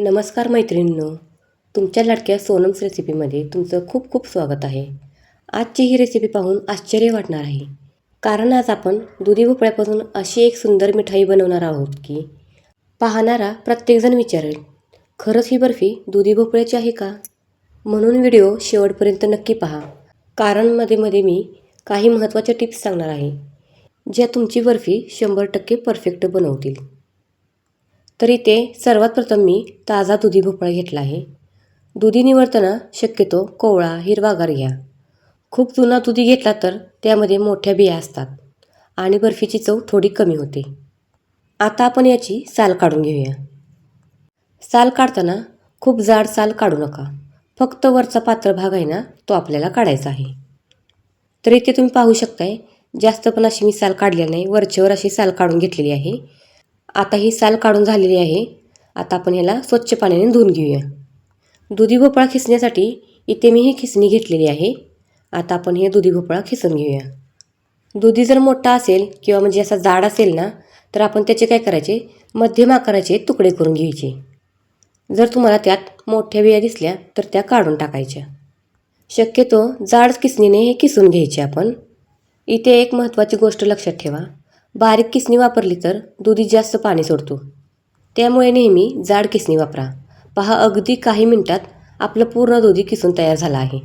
नमस्कार मैत्रिणींनो, तुमच्या लाडक्या सोनम्स रेसिपीमध्ये तुमचं खूप खूप स्वागत आहे. आजची ही रेसिपी पाहून आश्चर्य वाटणार आहे, कारण आज आपण दुधी भोपळ्यापासून अशी एक सुंदर मिठाई बनवणार आहोत की पाहणारा प्रत्येकजण विचारेल, खरंच ही बर्फी दुधी भोपळ्याची आहे का? म्हणून व्हिडिओ शेवटपर्यंत नक्की पहा, कारण मध्ये मध्ये मी काही महत्त्वाच्या टिप्स सांगणार आहे, ज्या तुमची बर्फी 100% परफेक्ट बनवतील. तर इथे सर्वात प्रथम मी ताजा दुधी भोपळा घेतला आहे. दुधी निवडताना शक्यतो कोवळा हिरवागार घ्या. खूप जुना दुधी घेतला तर त्यामध्ये मोठ्या बिया असतात आणि बर्फीची चव थोडी कमी होते. आता आपण याची साल काढून घेऊया. साल काढताना खूप जाड साल काढू नका. फक्त वरचा पातळ भाग आहे ना, तो आपल्याला काढायचा आहे. तर इथे तुम्ही पाहू शकताय, जास्त पण अशी मी साल काढलेली नाही, वरच्यावर अशी साल काढून घेतलेली आहे. आता ही साल काढून झालेली आहे. आता आपण ह्याला स्वच्छ पाण्याने धुवून घेऊया. दुधी भोपळा खिसण्यासाठी इथे मी ही खिसणी घेतलेली आहे. आता आपण हे दुधी भोपळा खिसून घेऊया. दुधी जर मोठा असेल किंवा म्हणजे असा जाड असेल ना, तर आपण त्याचे काय करायचे, मध्यम आकाराचे तुकडे करून घ्यायचे. जर तुम्हाला त्यात मोठ्या बिया दिसल्या तर त्या काढून टाकायच्या. शक्यतो जाड किसणीने हे किसून घ्यायचे आपण. इथे एक महत्त्वाची गोष्ट लक्षात ठेवा, बारीक किसणी वापरली तर दुधी जास्त पाणी सोडतो. त्यामुळे नेहमी जाड किसणी वापरा. पहा, अगदी काही मिनिटात आपलं पूर्ण दुधी किसून तयार झाला आहे.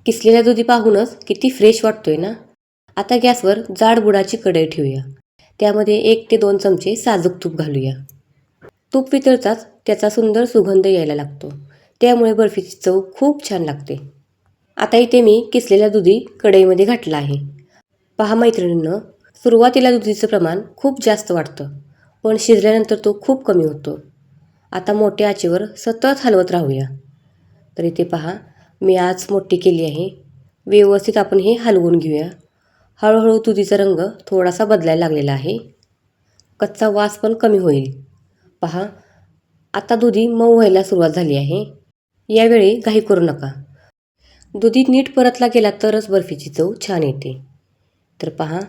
किसलेल्या दुधी पाहूनच किती फ्रेश वाटतोय ना. आता गॅसवर जाड बुडाची कढई ठेवूया. त्यामध्ये 1 ते 2 चमचे साजूक तूप घालूया. तूप वितळताच त्याचा सुंदर सुगंध यायला लागतो. त्यामुळे बर्फीची चव खूप छान लागते. आता इथे मी किसलेला दुधी कढईमध्ये घातला आहे. पहा मैत्रिणींनो, सुरुवातीला दुधीचं प्रमाण खूप जास्त वाटतं, पण शिजल्यानंतर तो खूप कमी होतो. आता मोठ्या आचेवर सतत हलवत राहूया. तर इथे पहा, मी आच मोठी केली आहे. व्यवस्थित आपण हे हलवून घेऊया. हळूहळू दुधीचा रंग थोडासा बदलायला लागलेला आहे. कच्चा वास पण कमी होईल. पहा, आता दुधी मऊ व्हायला सुरुवात झाली आहे. यावेळी घाई करू नका. दुधी नीट परतला गेला तरच बर्फीची चव छान येते. तर पहा,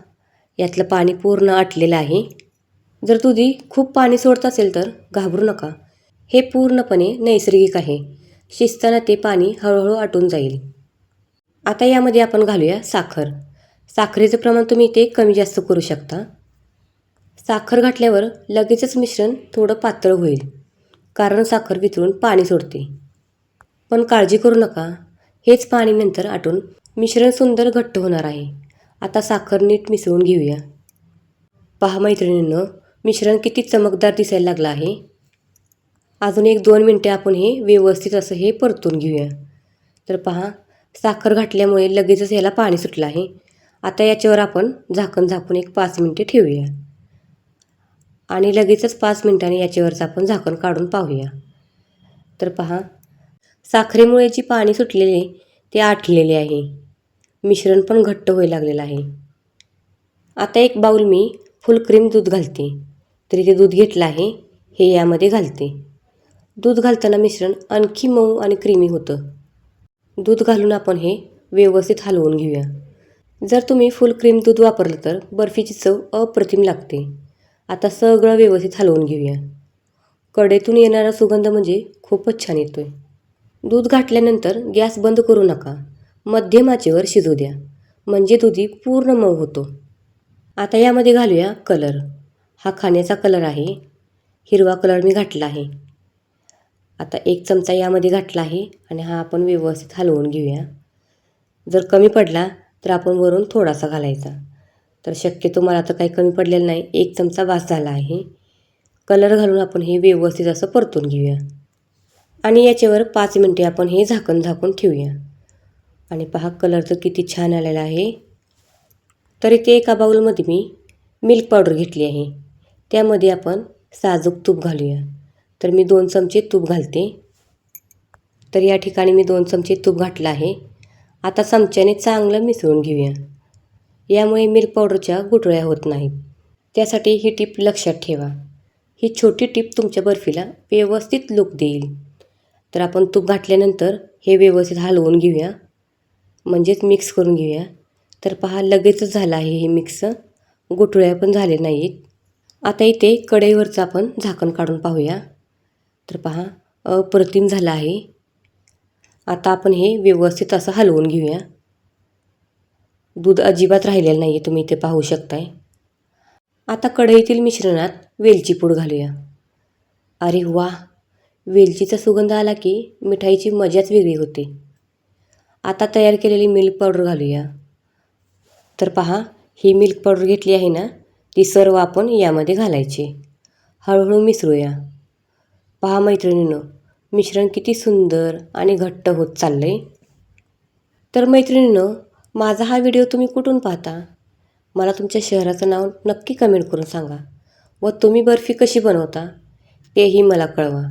यातलं पाणी पूर्ण आटलेलं आहे. जर दुधी खूप पाणी सोडत असेल तर घाबरू नका. हे पूर्णपणे नैसर्गिक आहे. शिजताना ते पाणी हळूहळू आटून जाईल. आता यामध्ये आपण घालूया साखर. साखरेचं प्रमाण तुम्ही इथे कमी जास्त करू शकता. साखर घातल्यावर लगेचच मिश्रण थोडं पातळ होईल, कारण साखर वितळून पाणी सोडते. पण काळजी करू नका, हेच पाणी नंतर आटून मिश्रण सुंदर घट्ट होणार आहे. आता साखर नीट मिसळून घेऊया. पहा मैत्रिणींनो, मिश्रण किती चमकदार दिसायला लागलं आहे. अजून 1-2 मिनटे आपण हे व्यवस्थित असं हे परतून घेऊया. तर पहा, साखर घातल्यामुळे लगेचच ह्याला पाणी सुटलं आहे. आता याच्यावर आपण झाकण झाकून 5 मिनटे ठेवूया आणि लगेचच 5 मिनिटांनी याच्यावरचं आपण झाकण काढून पाहूया. तर पहा, साखरेमुळे जी पाणी सुटलेले ते आटलेले आहे. मिश्रण पण घट्ट व्हायला लागलेलं आहे. आता एक बाऊल मी फुल क्रीम दूध घालते. तर इथे दूध घेतलं आहे, हे यामध्ये घालते. दूध घालताना मिश्रण आणखी मऊ आणि क्रीमी होतं. दूध घालून आपण हे व्यवस्थित हलवून घेऊया. जर तुम्ही फुल क्रीम दूध वापरलं तर बर्फीची चव अप्रतिम लागते. आता सगळं व्यवस्थित हलवून घेऊया. कढईतून येणारा सुगंध म्हणजे खूपच छान येतोय. दूध घातल्यानंतर गॅस बंद करू नका. मध्यम आचेवर शिजू द्या, म्हणजे दुधी पूर्ण मऊ होतो. आता यामध्ये घालूया कलर. हा खाण्याचा कलर आहे. हिरवा कलर मी घातला आहे. आता 1 चमचा यामध्ये घातला आहे आणि हा आपण व्यवस्थित हलवून घेऊया. जर कमी पडला तर आपण वरून थोडासा घालायचा. तर शक्यतो मला तर काही कमी पडलेलं नाही, 1 चमचा बास झाला आहे. कलर घालून आपण हे व्यवस्थित असं परतून घेऊया आणि याच्यावर 5 मिनटे आपण हे झाकण झाकून ठेवूया. आणि पहा, कलर तर किती छान आलेला आहे. तर इथे एका बाऊलमध्ये मी मिल्क पावडर घेतली आहे. त्यामध्ये आपण साजूक तूप घालूया. तर मी 2 चमचे तूप घालते. तर या ठिकाणी मी 2 चमचे तूप घातलं आहे. आता चमच्याने चांगलं मिसळून घेऊया. यामुळे मिल्क पावडरच्या गुठळ्या होत नाहीत. त्यासाठी ही टीप लक्षात ठेवा. ही छोटी टीप तुमच्या बर्फीला व्यवस्थित लूक देईल. तर आपण तूप घातल्यानंतर हे व्यवस्थित हलवून घेऊया, म्हणजेच मिक्स करून घेऊया. तर पहा, लगेचच झालं आहे हे मिक्स. गुठळ्या पण झाले नाहीत. आता इथे कढईवरचं आपण झाकण काढून पाहूया. तर पहा, अप्रतिम झालं आहे. आता आपण हे व्यवस्थित असं हलवून घेऊया. दूध अजिबात राहिलेलं नाही आहे, तुम्ही इथे पाहू शकताय. आता कढईतील मिश्रणात वेलची पूड घालूया. अरे वा, वेलचीचा सुगंध आला की मिठाईची मजाच वेगळी होते. आता तयार केलेली मिल्क पावडर घालूया. तर पहा, ही मिल्क पावडर घेतली आहे ना, ती सर्व आपण यामध्ये घालायची. हळूहळू मिसळूया. पहा मैत्रिणींनो, मिश्रण किती सुंदर आणि घट्ट होत चाललं आहे. तर मैत्रिणींनो, माझा हा व्हिडिओ तुम्ही कुठून पाहता? मला तुमच्या शहराचं नाव नक्की कमेंट करून सांगा. व तुम्ही बर्फी कशी बनवता तेही मला कळवा.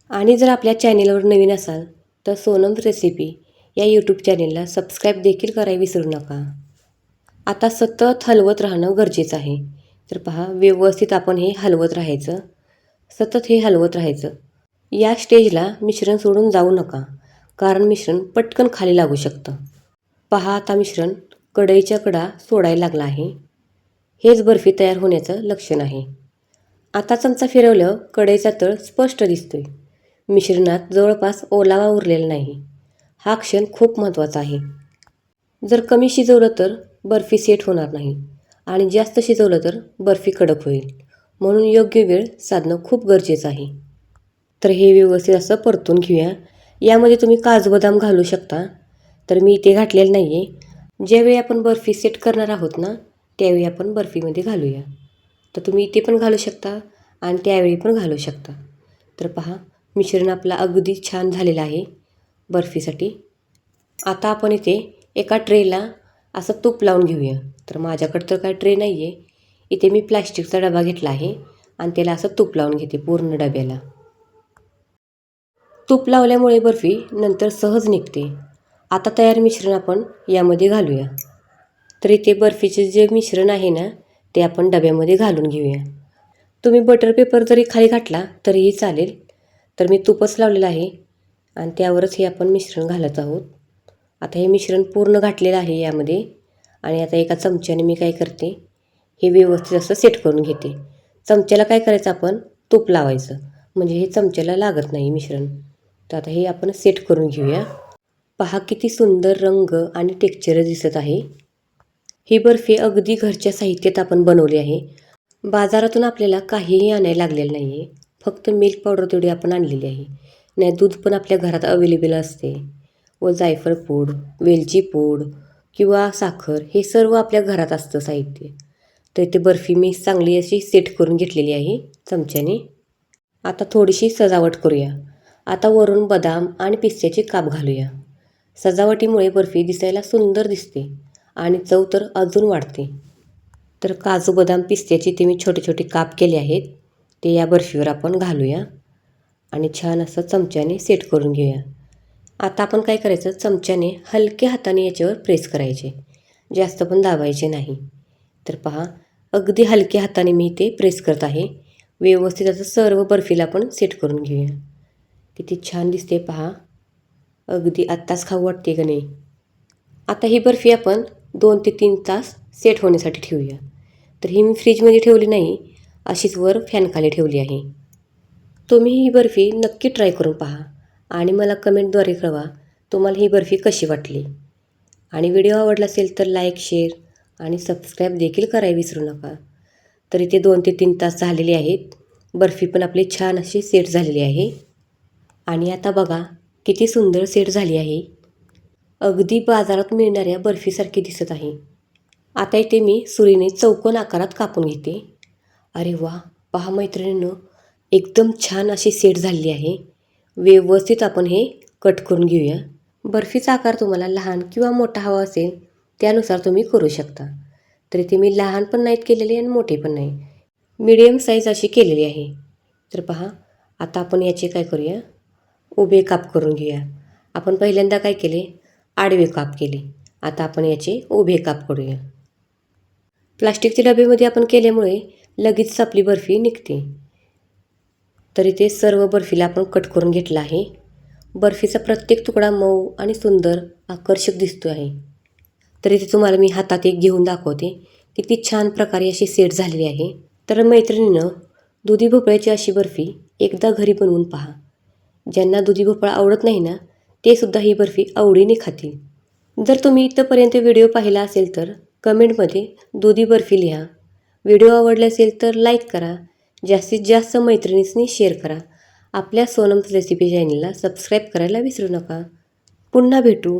आणि जर आपल्या चॅनेलवर नवीन असाल तर सोनम रेसिपी या यूट्यूब चॅनेलला सबस्क्राईब देखील करायला विसरू नका. आता सतत हलवत राहणं गरजेचं आहे. तर पहा, व्यवस्थित आपण हे हलवत राहायचं. सतत हे हलवत राहायचं. या स्टेजला मिश्रण सोडून जाऊ नका, कारण मिश्रण पटकन खाली लागू शकतं. पहा, आता मिश्रण कढईच्या कडा सोडायला लागला आहे. हेच बर्फी तयार होण्याचं लक्षण आहे. आता चमचा फिरवलं, कढईचा तळ स्पष्ट दिसतोय. मिश्रणात जवळपास ओलावा उरलेला नाही. हा क्षण खूप महत्त्वाचा आहे. जर कमी शिजवलं तर बर्फी सेट होणार नाही आणि जास्त शिजवलं तर बर्फी कडक होईल. म्हणून योग्य वेळ साधणं खूप गरजेचं आहे. तर हे व्यवस्थित असं परतून घेऊया. यामध्ये तुम्ही काजू बदाम घालू शकता, तर मी इथे घातलेलं नाही आहे. ज्यावेळी आपण बर्फी सेट करणार आहोत ना, त्यावेळी आपण बर्फीमध्ये घालूया. तर तुम्ही इथे पण घालू शकता आणि त्यावेळी पण घालू शकता. तर पहा, मिश्रण आपलं अगदी छान झालेलं आहे बर्फीसाठी. आता आपण इथे एका ट्रेला असं तूप लावून घेऊया. तर माझ्याकडं तर काय ट्रे नाही आहे. इथे मी प्लॅस्टिकचा डबा घेतला आहे आणि त्याला असं तूप लावून घेते पूर्ण डब्याला. तूप लावल्यामुळे बर्फी नंतर सहज निघते. आता तयार मिश्रण आपण यामध्ये घालूया. तर इथे बर्फीचे जे मिश्रण आहे ना, ते आपण डब्यामध्ये घालून घेऊया. तुम्ही बटर पेपर जरी खाली घातला तरीही चालेल. तर मी तूपच लावलेलं आहे आणि त्यावरच हे आपण मिश्रण घालत आहोत. आता हे मिश्रण पूर्ण घातलेलं आहे यामध्ये. आणि आता एका चमच्याने मी काय करते, हे व्यवस्थित असं सेट करून घेते. चमच्याला काय करायचं, आपण तूप लावायचं, म्हणजे हे चमच्याला लागत नाही मिश्रण. तर आता हे आपण सेट करून घेऊया. पहा, किती सुंदर रंग आणि टेक्स्चर दिसत आहे. ही बर्फी अगदी घरच्या साहित्यात आपण बनवली आहे. बाजारातून आपल्याला काहीही आणायला लागलेलं नाही आहे. फक्त मिल्क पावडर तेवढी आपण आणलेली आहे. नाही, दूध पण आपल्या घरात अवेलेबल असते. व जायफळ पूड, वेलची पूड किंवा साखर, हे सर्व आपल्या घरात असतं साहित्य. तर इथे बर्फी मी चांगली अशी सेट करून घेतलेली आहे चमच्याने. आता थोडीशी सजावट करूया. आता वरून बदाम आणि पिस्त्याचे काप घालूया. सजावटीमुळे बर्फी दिसायला सुंदर दिसते आणि चव तर अजून वाढते. तर काजू बदाम पिस्त्याचे ते मी छोटे छोटे काप केले आहेत, ते या बर्फीवर आपण घालूया आणि छान असं चमच्याने सेट करून घेऊया. आता आपण काय करायचं, चमच्याने हलक्या हाताने याच्यावर प्रेस करायचे, जास्त पण दाबायचे नाही. तर पहा, अगदी हलक्या हाताने मी ते प्रेस करत आहे. व्यवस्थित असं सर्व बर्फीला आपण सेट करून घेऊया. किती छान दिसते पहा, अगदी आत्ताच खाऊ वाटते का नाही. आता ही बर्फी आपण 2 ते 3 तास सेट होण्यासाठी ठेवूया. तर ही मी फ्रीजमध्ये ठेवली नाही, अशीच वर फॅनखाली ठेवली आहे. तुम्ही ही बर्फी नक्की ट्राय करून पहा आणि मला कमेंटद्वारे कळवा तुम्हाला ही बर्फी कशी वाटली. आणि व्हिडिओ आवडला असेल तर लाईक, शेअर आणि सबस्क्राईब देखील करायला विसरू नका. तर इथे 2 ते 3 तास झालेले आहेत. बर्फी पण आपली छान अशी सेट झालेली आहे. आणि आता बघा, किती सुंदर सेट झाली आहे. अगदी बाजारात मिळणाऱ्या बर्फीसारखी दिसत आहे. आता इथे मी सुरीने चौकोन आकारात कापून घेते. अरे वा, पहा मैत्रिणींनो, एकदम छान अशी सेट झालेली आहे. व्यवस्थित आपण हे कट करून घेऊया. बर्फीचा आकार तुम्हाला लहान किंवा मोठा हवा असेल त्यानुसार तुम्ही करू शकता. तर इथे मी लहान पण नाहीत केलेले आणि मोठे पण नाही, मीडियम साईज अशी केलेली आहे. तर पहा, आता आपण याचे काय करूया, उभे काप करून घेऊया. आपण पहिल्यांदा काय केले, आडवे काप केले. आता आपण याचे उभे काप करूया. प्लास्टिकच्या डब्यामध्ये आपण केल्यामुळे लगेच आपली बर्फी निघते. तर इथे सर्व बर्फीला आपण कट करून घेतला आहे. बर्फीचा प्रत्येक तुकडा मऊ आणि सुंदर आकर्षक दिसतो आहे. तर इथे तुम्हाला मी हातात एक घेऊन दाखवते. किती छान प्रकारे अशी सेट झालेली आहे. तर मैत्रिणीनं, दुधी भोपळ्याची अशी बर्फी एकदा घरी बनवून पहा. ज्यांना दुधी भोपळा आवडत नाही ना, ते सुद्धा ही बर्फी आवडीने खातील. जर तुम्ही इथंपर्यंत व्हिडिओ पाहिला असेल तर कमेंटमध्ये दुधी बर्फी लिहा. व्हिडिओ आवडले असेल तर लाईक करा. जास्तीत जास्त मैत्रिणींनी शेअर करा. आपल्या सोनम्स रेसिपी चॅनलला सबस्क्राईब करायला विसरू नका. पुन्हा भेटू.